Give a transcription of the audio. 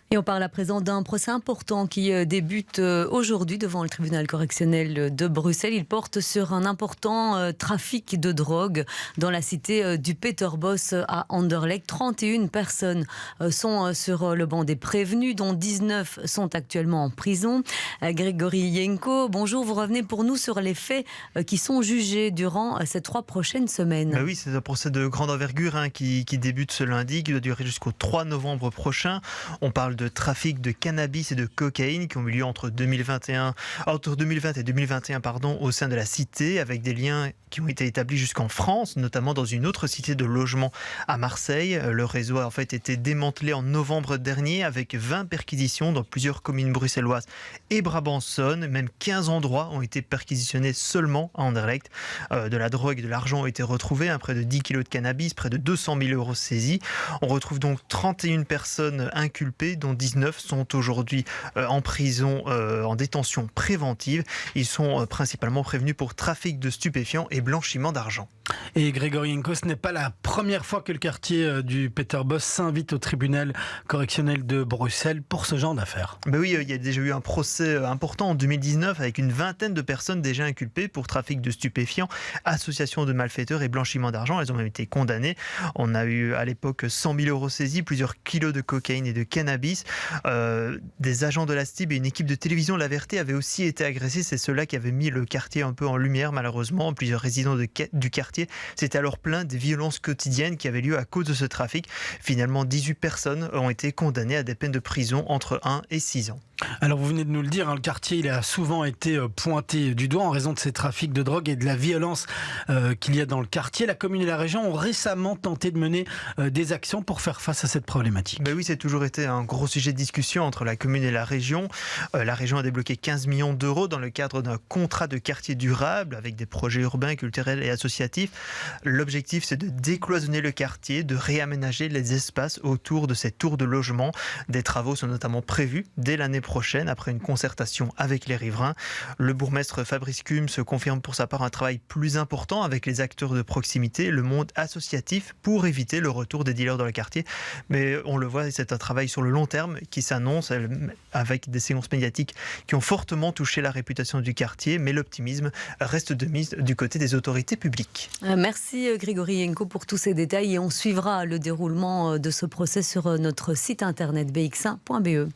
Et on parle à présent d'un procès important qui débute aujourd'hui devant le tribunal correctionnel de Bruxelles. Il porte sur un important trafic de drogue dans la cité du Peterbos à Anderlecht. 31 personnes sont sur le banc des prévenus, dont 19 sont actuellement en prison. Grégory Yenko, bonjour, vous revenez pour nous sur les faits qui sont jugés durant ces 3 prochaines semaines. Oui, c'est un procès de grande envergure qui débute ce lundi, qui doit durer jusqu'au 3 novembre prochain. On parle de trafic de cannabis et de cocaïne qui ont eu lieu entre 2020 et 2021 au sein de la cité, avec des liens qui ont été établis jusqu'en France, notamment dans une autre cité de logement à Marseille. Le réseau a en fait été démantelé en novembre dernier avec 20 perquisitions dans plusieurs communes bruxelloises et brabançonnes. Même 15 endroits ont été perquisitionnés seulement à Anderlecht. De la drogue et de l'argent ont été retrouvés, près de 10 kilos de cannabis, près de 200 000 euros saisis. On retrouve donc 31 personnes inculpées, dont 19 sont aujourd'hui en prison, en détention préventive. Ils sont principalement prévenus pour trafic de stupéfiants et blanchiment d'argent. Et Grégory Yenko, ce n'est pas la première fois que le quartier du Peterbos s'invite au tribunal correctionnel de Bruxelles pour ce genre d'affaires. Oui, il y a déjà eu un procès important en 2019 avec une vingtaine de personnes déjà inculpées pour trafic de stupéfiants, association de malfaiteurs et blanchiment d'argent. Elles ont même été condamnées. On a eu à l'époque 100 000 euros saisis, plusieurs kilos de cocaïne et de cannabis. Des agents de la STIB et une équipe de télévision La Verté avaient aussi été agressés. C'est ceux-là qui avaient mis le quartier un peu en lumière, malheureusement. Plusieurs résidents du quartier s'étaient alors plaints des violences quotidiennes qui avaient lieu à cause de ce trafic. Finalement, 18 personnes ont été condamnées à des peines de prison entre 1 et 6 ans. Alors vous venez de nous le dire, le quartier il a souvent été pointé du doigt en raison de ces trafics de drogue et de la violence qu'il y a dans le quartier. La commune et la région ont récemment tenté de mener des actions pour faire face à cette problématique. Oui, c'est toujours été un gros sujet de discussion entre la commune et la région. La région a débloqué 15 millions d'euros dans le cadre d'un contrat de quartier durable avec des projets urbains, culturels et associatifs. L'objectif, c'est de décloisonner le quartier, de réaménager les espaces autour de ces tours de logement. Des travaux sont notamment prévus dès l'année prochaine, après une concertation avec les riverains. Le bourgmestre Fabrice Cum se confirme pour sa part un travail plus important avec les acteurs de proximité, le monde associatif, pour éviter le retour des dealers dans le quartier. Mais on le voit, c'est un travail sur le long terme qui s'annonce avec des séances médiatiques qui ont fortement touché la réputation du quartier, mais l'optimisme reste de mise du côté des autorités publiques. Merci Grégory Yenko pour tous ces détails et on suivra le déroulement de ce procès sur notre site internet bx1.be.